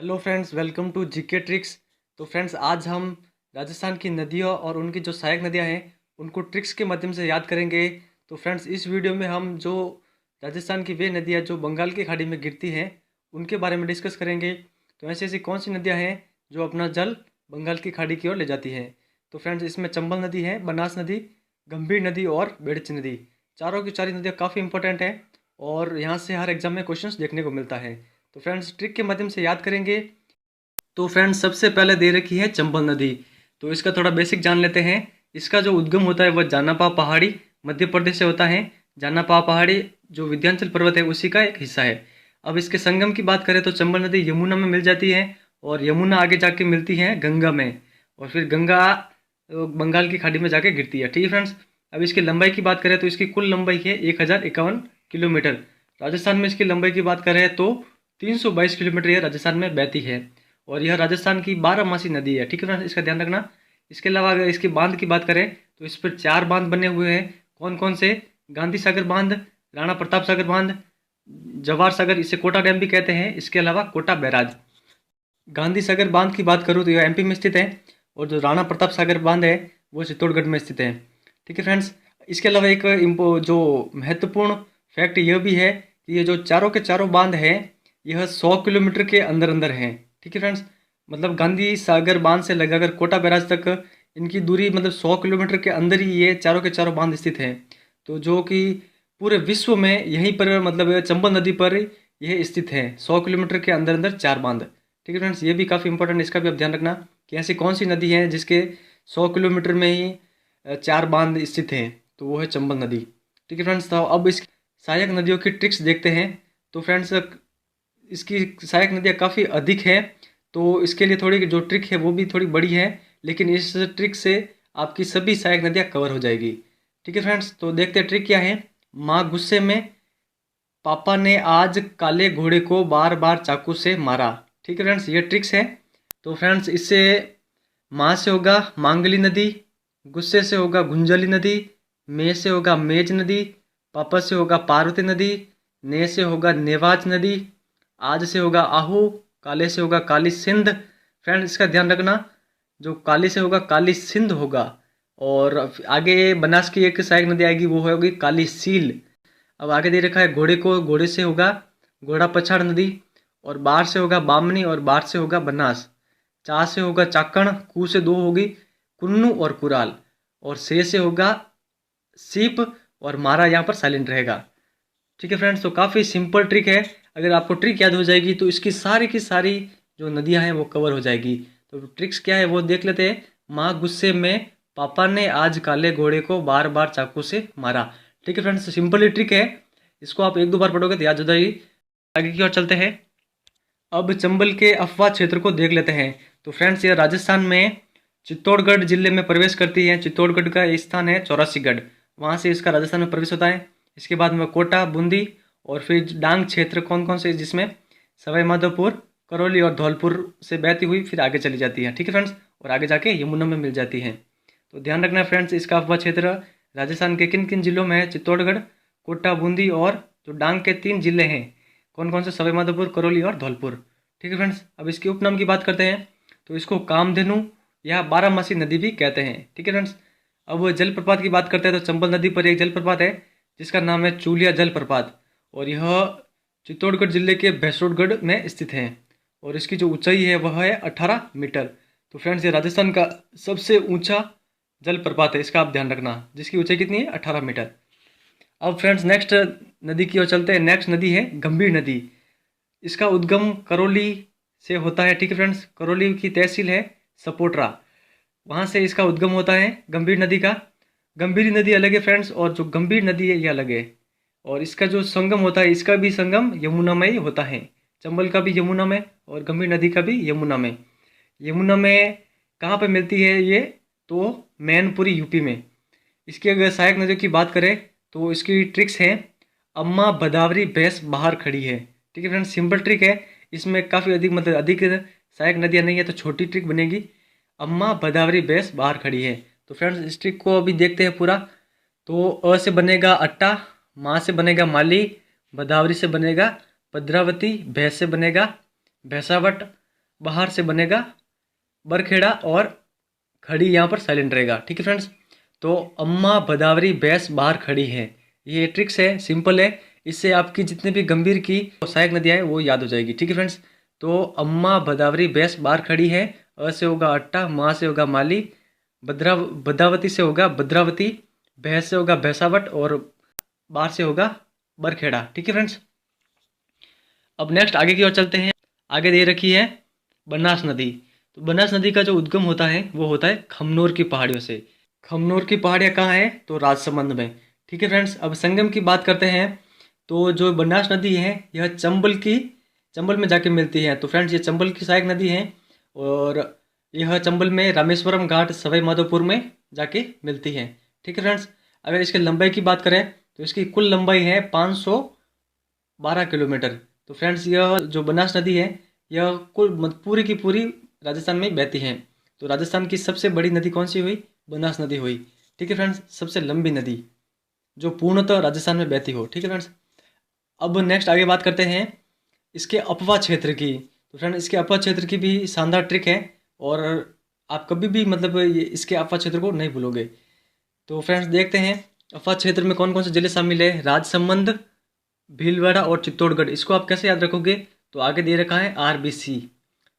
Hello friends, welcome to GK tricks. तो friends, आज हम राजस्थान की नदियों और उनकी जो सहायक नदियां हैं उनको ट्रिक्स के माध्यम से याद करेंगे। तो फ्रेंड्स, इस वीडियो में हम जो राजस्थान की वे नदियां जो बंगाल की खाड़ी में गिरती हैं उनके बारे में डिस्कस करेंगे। तो ऐसी ऐसी कौन सी नदियां हैं जो अपना जल बंगाल की खाड़ी की ओर ले जाती हैं। तो फ्रेंड्स, इसमें चंबल नदी है, बनास नदी, गंभीर नदी और बेड़ची नदी। चारों की चारी नदियाँ काफ़ी इंपॉर्टेंट हैं और यहाँ से हर एग्जाम में क्वेश्चंस देखने को मिलता है। तो फ्रेंड्स, ट्रिक के माध्यम से याद करेंगे। तो फ्रेंड्स, सबसे पहले दे रखी है चंबल नदी। तो इसका थोड़ा बेसिक जान लेते हैं। इसका जो उद्गम होता है वह जानापा पहाड़ी मध्य प्रदेश से होता है। जानापा पहाड़ी जो विंध्याचल पर्वत है उसी का एक हिस्सा है। अब इसके संगम की बात करें तो चंबल नदी यमुना में मिल जाती है और यमुना आगे जाके मिलती है गंगा में और फिर गंगा बंगाल की खाड़ी में जाके गिरती है। ठीक है फ्रेंड्स। अब इसकी लंबाई की बात करें तो इसकी कुल लंबाई है 1051 किलोमीटर। राजस्थान में इसकी लंबाई की बात करें तो 322 किलोमीटर यह राजस्थान में बहती है और यह राजस्थान की 12 मासी नदी है। ठीक है फ्रेंड्स, इसका ध्यान रखना। इसके अलावा अगर इसके बांध की बात करें तो इस पर 4 बांध बने हुए हैं। कौन कौन से? गांधी सागर बांध, राणा प्रताप सागर बांध, जवाहर सागर, इसे कोटा डैम भी कहते हैं। इसके अलावा कोटा बैराज। गांधी सागर बांध की बात करूँ तो यह एमपी में स्थित है और जो राणा प्रताप सागर बांध है वो चित्तौड़गढ़ में स्थित है। ठीक है फ्रेंड्स। इसके अलावा एक जो महत्वपूर्ण फैक्ट यह भी है कि ये जो चारों के चारों बांध हैं यह 100 किलोमीटर के अंदर अंदर हैं। ठीक है फ्रेंड्स। मतलब गांधी सागर बांध से लगाकर कोटा बैराज तक इनकी दूरी मतलब 100 किलोमीटर के अंदर ही ये चारों के चारों बांध स्थित हैं। तो जो कि पूरे विश्व में यहीं पर मतलब चंबल नदी पर यह स्थित है। 100 किलोमीटर के अंदर अंदर 4 बांध। ठीक है फ्रेंड्स, ये भी काफ़ी इंपॉर्टेंट, इसका भी आप ध्यान रखना कि ऐसी कौन सी नदी है जिसके 100 किलोमीटर में ही 4 बांध स्थित हैं। तो वो है चंबल नदी। ठीक है फ्रेंड्स। तो अब इस सहायक नदियों की ट्रिक्स देखते हैं। तो फ्रेंड्स, इसकी सहायक नदियाँ काफ़ी अधिक है तो इसके लिए थोड़ी जो ट्रिक है वो भी थोड़ी बड़ी है, लेकिन इस ट्रिक से आपकी सभी सहायक नदियाँ कवर हो जाएगी। ठीक है फ्रेंड्स। तो देखते हैं ट्रिक क्या है। माँ गुस्से में, पापा ने आज काले घोड़े को बार बार चाकू से मारा। ठीक है फ्रेंड्स, ये ट्रिक्स है। तो फ्रेंड्स, इससे माँ से होगा मांगली नदी, गुस्से से होगा गुंजली नदी, मे से होगा मेज नदी, पापा से होगा पार्वती नदी, ने से होगा नेवाज नदी, आज से होगा आहू, काले से होगा काली सिंध। फ्रेंड्स, इसका ध्यान रखना, जो काली से होगा काली सिंध होगा और आगे बनास की एक सहायक नदी आएगी वो होगी काली सील। अब आगे दे रखा है घोड़े को, घोड़े से होगा घोड़ा पछाड़ नदी और बाढ़ से होगा बामनी और बाढ़ से होगा बनास। चा से होगा चाकण, कू से 2 होगी कुन्नू और कुराल और से होगा सीप और मारा यहाँ पर साइलेंट रहेगा। ठीक है फ्रेंड्स। तो काफ़ी सिंपल ट्रिक है। अगर आपको ट्रिक याद हो जाएगी तो इसकी सारी की सारी जो नदियाँ हैं वो कवर हो जाएगी। तो ट्रिक्स क्या है वो देख लेते हैं। माँ गुस्से में, पापा ने आज काले घोड़े को बार बार चाकू से मारा। ठीक है फ्रेंड्स, सिंपल ही ट्रिक है। इसको आप 1-2 बार पढ़ोगे तो याद हो जाएगी। आगे की ओर चलते हैं। अब चंबल के अफवाह क्षेत्र को देख लेते हैं। तो फ्रेंड्स, ये राजस्थान में चित्तौड़गढ़ जिले में प्रवेश करती है। चित्तौड़गढ़ का स्थान है चौरासीगढ़, वहाँ से इसका राजस्थान में प्रवेश होता है। इसके बाद में कोटा, बूंदी और फिर डांग क्षेत्र कौन कौन से, जिसमें सवाई माधोपुर, करौली और धौलपुर से बहती हुई फिर आगे चली जाती है। ठीक है फ्रेंड्स, और आगे जाके यमुना में मिल जाती है। तो ध्यान रखना फ्रेंड्स, इसका अफवाह क्षेत्र राजस्थान के किन किन जिलों में है? चित्तौड़गढ़, कोटा, बूंदी और जो डांग के 3 जिले हैं कौन कौन से? सवाई माधोपुर, करौली और धौलपुर। ठीक है फ्रेंड्स। अब इसके उपनाम की बात करते हैं। तो इसको कामधेनु या 12 मासी नदी भी कहते हैं। ठीक है फ्रेंड्स। अब जलप्रपात की बात करते हैं तो चंबल नदी पर एक जलप्रपात है जिसका नाम है चूलिया जलप्रपात और यह चित्तौड़गढ़ जिले के भैंसरोडगढ़ में स्थित है और इसकी जो ऊंचाई है वह है 18 मीटर। तो फ्रेंड्स, ये राजस्थान का सबसे ऊंचा जलप्रपात है, इसका आप ध्यान रखना, जिसकी ऊंचाई कितनी है? 18 मीटर। अब फ्रेंड्स, नेक्स्ट नदी की ओर चलते हैं। नेक्स्ट नदी है गंभीर नदी। इसका उद्गम करौली से होता है। ठीक है फ्रेंड्स। करौली की तहसील है सपोटरा, वहाँ से इसका उद्गम होता है गंभीर नदी का। गंभीर नदी अलग है फ्रेंड्स और जो गंभीर नदी है ये अलग है और इसका जो संगम होता है इसका भी संगम यमुना में ही होता है। चंबल का भी यमुना में और गंभीर नदी का भी यमुना में। यमुना में कहाँ पे मिलती है ये? तो मैनपुरी यूपी में। इसकी अगर सहायक नदियों की बात करें तो इसकी ट्रिक्स हैं। अम्मा भदावरी भैंस बाहर खड़ी है। ठीक है फ्रेंड्स, सिंपल ट्रिक है। इसमें काफ़ी अधिक मतलब अधिक सहायक नदियाँ नहीं है तो छोटी ट्रिक बनेगी। अम्मा भदावरी भैंस बाहर खड़ी है। तो फ्रेंड्स, इस ट्रिक को अभी देखते हैं पूरा। तो अ से बनेगा अट्टा, माँ से बनेगा माली, भदावरी से बनेगा भद्रावती, भैंस से बनेगा भैंसावट, बाहर से बनेगा बरखेड़ा और खड़ी यहाँ पर साइलेंट रहेगा। ठीक है फ्रेंड्स, तो अम्मा भदावरी भैंस बाहर खड़ी है, ये ट्रिक्स है, सिंपल है। इससे आपकी जितने भी गंभीर की सहायक नदियाँ हैं वो याद हो जाएगी। ठीक है फ्रेंड्स, तो अम्मा भदावरी भैंस बाहर खड़ी है, अ से होगा अट्टा, माँ से होगा माली, भद्रावती से होगा भद्रावती, भैंस से होगा भैंसावट और बाहर से होगा बरखेड़ा। ठीक है फ्रेंड्स, अब नेक्स्ट आगे की ओर चलते हैं। आगे दे रखी है बनास नदी। तो बनास नदी का जो उद्गम होता है वो होता है खमनोर की पहाड़ियों से। खमनोर की पहाड़ियाँ कहाँ हैं? तो राजसमंद में। ठीक है फ्रेंड्स, अब संगम की बात करते हैं। तो जो बनास नदी है यह चंबल में जाके मिलती है। तो फ्रेंड्स, ये चंबल की सहायक नदी है और यह चंबल में रामेश्वरम घाट सवाई माधोपुर में जाके मिलती है। ठीक है फ्रेंड्स, अगर इसके लंबाई की बात करें तो इसकी कुल लंबाई है 512 किलोमीटर। तो फ्रेंड्स, यह जो बनास नदी है यह पूरी की पूरी राजस्थान में बहती है। तो राजस्थान की सबसे बड़ी नदी कौन सी हुई? बनास नदी हुई। ठीक है फ्रेंड्स, सबसे लंबी नदी जो पूर्णतः राजस्थान में बहती हो। ठीक है फ्रेंड्स, अब नेक्स्ट आगे बात करते हैं इसके अपवा क्षेत्र की। तो फ्रेंड, इसके अपवा क्षेत्र की भी शानदार ट्रिक है और आप कभी भी मतलब इसके अपवा क्षेत्र को नहीं भूलोगे। तो फ्रेंड्स, देखते हैं अपवा क्षेत्र में कौन कौन से जिले शामिल है। राजसमंद, भीलवाड़ा और चित्तौड़गढ़। इसको आप कैसे याद रखोगे? तो आगे दे रखा है RBC।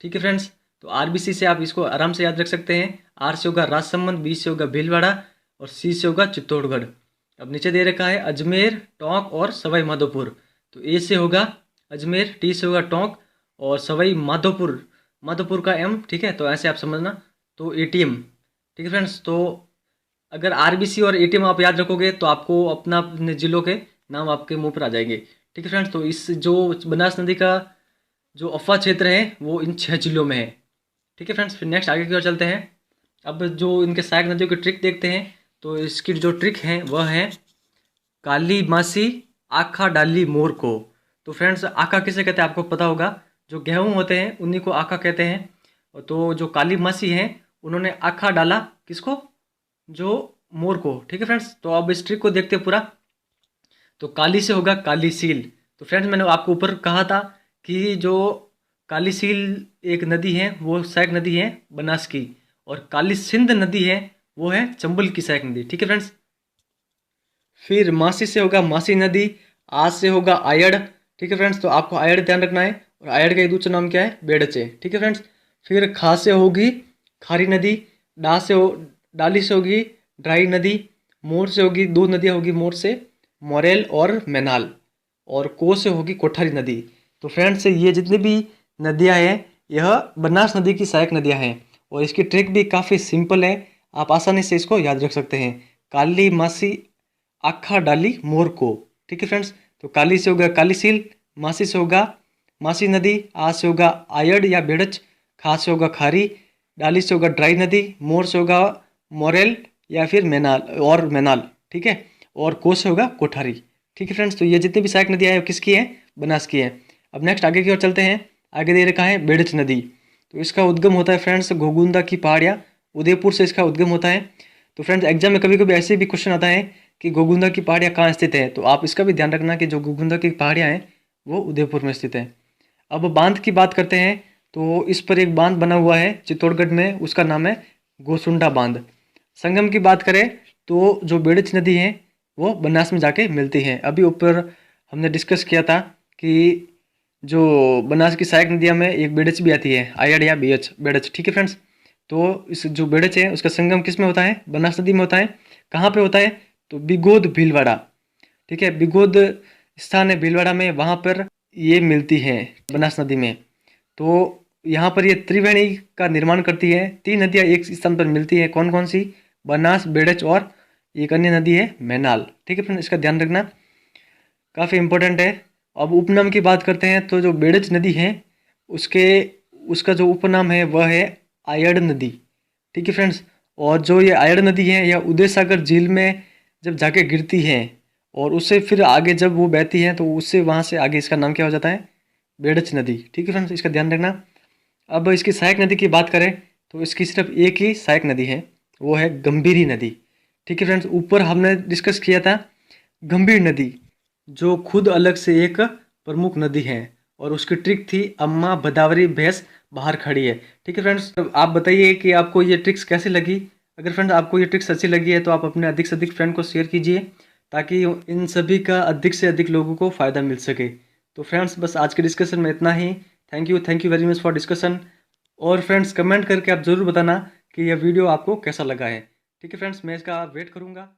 ठीक है फ्रेंड्स, तो RBC से आप इसको आराम से याद रख सकते हैं। R से होगा राजसमंद, B से होगा भीलवाड़ा और C से होगा चित्तौड़गढ़। अब नीचे दे रखा है अजमेर, टोंक और सवाई माधोपुर। तो A से होगा अजमेर, T से होगा टोंक और सवाई माधोपुर का M। ठीक है, तो ऐसे आप समझना। तो ATM। ठीक है फ्रेंड्स, तो अगर RBC और ATM आप याद रखोगे तो आपको अपने जिलों के नाम आपके मुंह पर आ जाएंगे। ठीक है फ्रेंड्स, तो इस जो बनास नदी का जो अफवाह क्षेत्र है वो इन 6 जिलों में है। ठीक है फ्रेंड्स, फिर नेक्स्ट आगे की ओर चलते हैं। अब जो इनके सहायक नदियों की ट्रिक देखते हैं। तो इसकी जो ट्रिक है वह है काली मासी आखा डाली मोर को। तो फ्रेंड्स, आखा किसे कहते हैं आपको पता होगा, जो गेहूँ होते हैं उन्हीं को आखा कहते हैं। तो जो काली मासी हैं उन्होंने आखा डाला किसको? जो मोर को। ठीक है फ्रेंड्स, तो अब इस ट्रिक को देखते हैं पूरा। तो काली से होगा काली सील। तो फ्रेंड्स, मैंने आपको ऊपर कहा था कि जो काली सील एक नदी है वो सहायक नदी है बनास की, और काली सिंध नदी है वो है चंबल की सहायक नदी। ठीक है फ्रेंड्स, फिर मासी से होगा मासी नदी, आज से होगा आयड़। ठीक है फ्रेंड्स, तो आपको आयड़ ध्यान रखना है और आयड़ का एक दूसरा नाम क्या है? बेड़चे। ठीक है फ्रेंड्स, फिर खा से होगी खारी नदी, डाली से होगी ड्राई नदी, मोर से होगी दो नदियाँ होगी मोर से, मोरेल और मैनाल, और को से होगी कोठारी नदी। तो फ्रेंड्स, ये जितनी भी नदियाँ हैं यह बनास नदी की सहायक नदियाँ हैं और इसकी ट्रिक भी काफ़ी सिंपल है, आप आसानी से इसको याद रख सकते हैं। काली मासी आखा डाली मोर को। ठीक है फ्रेंड्स, तो काली से होगा काली सील, मासी से होगा मासी नदी, आ से होगा आयड़ या बेड़च, खा से होगा खारी, डाली से होगा ड्राई नदी, मोर से होगा मोरेल या फिर मैनाल। ठीक है, और को से होगा कोठारी। ठीक है फ्रेंड्स, तो ये जितनी भी सहायक नदियाँ हैं किसकी है? बनास की है। अब नेक्स्ट आगे की ओर चलते हैं। आगे दे रखा है बेड़च नदी। तो इसका उद्गम होता है फ्रेंड्स घोगुंदा की पहाड़ियाँ, उदयपुर से इसका उद्गम होता है। तो फ्रेंड्स, एग्जाम में कभी कभी ऐसे भी क्वेश्चन आता है कि घोगुंदा की पहाड़ियाँ कहाँ स्थित है, तो आप इसका भी ध्यान रखना कि जो घोगुंदा की पहाड़ियाँ हैं वो उदयपुर में स्थित है। अब बांध की बात करते हैं। तो इस पर एक बांध बना हुआ है चित्तौड़गढ़ में, उसका नाम है गोसुंडा बांध। संगम की बात करें तो जो बेड़च नदी है वो बनास में जाके मिलती है। अभी ऊपर हमने डिस्कस किया था कि जो बनास की सहायक नदियाँ में एक बेड़च भी आती है, आयड़ या बेड़च। ठीक है फ्रेंड्स, तो इस जो बेड़च है उसका संगम किस में होता है? बनास नदी में होता है। कहाँ पे होता है? तो बिगोद भीलवाड़ा। ठीक है, बिगोद स्थान है भीलवाड़ा में, वहाँ पर ये मिलती है बनास नदी में। तो यहाँ पर ये त्रिवेणी का निर्माण करती है, 3 नदियाँ एक स्थान पर मिलती है। कौन कौन सी? बनास, बेड़च और एक अन्य नदी है मैनाल। ठीक है फ्रेंड्स, इसका ध्यान रखना, काफ़ी इंपॉर्टेंट है। अब उपनाम की बात करते हैं। तो जो बेड़च नदी है उसका जो उपनाम है वह है आयड़ नदी। ठीक है फ्रेंड्स, और जो ये आयड़ नदी है यह उदय सागर झील में जब जाके गिरती है और उससे फिर आगे जब वो बहती है तो उससे वहाँ से आगे इसका नाम क्या हो जाता है? बेड़च नदी। ठीक है फ्रेंड्स, इसका ध्यान रखना। अब इसकी सहायक नदी की बात करें तो इसकी सिर्फ एक ही सहायक नदी है, वो है गंभीरी नदी। ठीक है फ्रेंड्स, ऊपर हमने डिस्कस किया था गंभीर नदी जो खुद अलग से एक प्रमुख नदी है और उसकी ट्रिक थी अम्मा भदावरी भैंस बाहर खड़ी है। ठीक है फ्रेंड्स, तो आप बताइए कि आपको ये ट्रिक्स कैसी लगी। अगर फ्रेंड्स आपको ये ट्रिक्स अच्छी लगी है तो आप अपने अधिक से अधिक फ्रेंड को शेयर कीजिए, ताकि इन सभी का अधिक से अधिक लोगों को फ़ायदा मिल सके। तो फ्रेंड्स बस आज के डिस्कशन में इतना ही। Thank you very much for discussion. और फ्रेंड्स कमेंट करके आप ज़रूर बताना कि यह वीडियो आपको कैसा लगा है। ठीक है फ्रेंड्स, मैं इसका वेट करूँगा।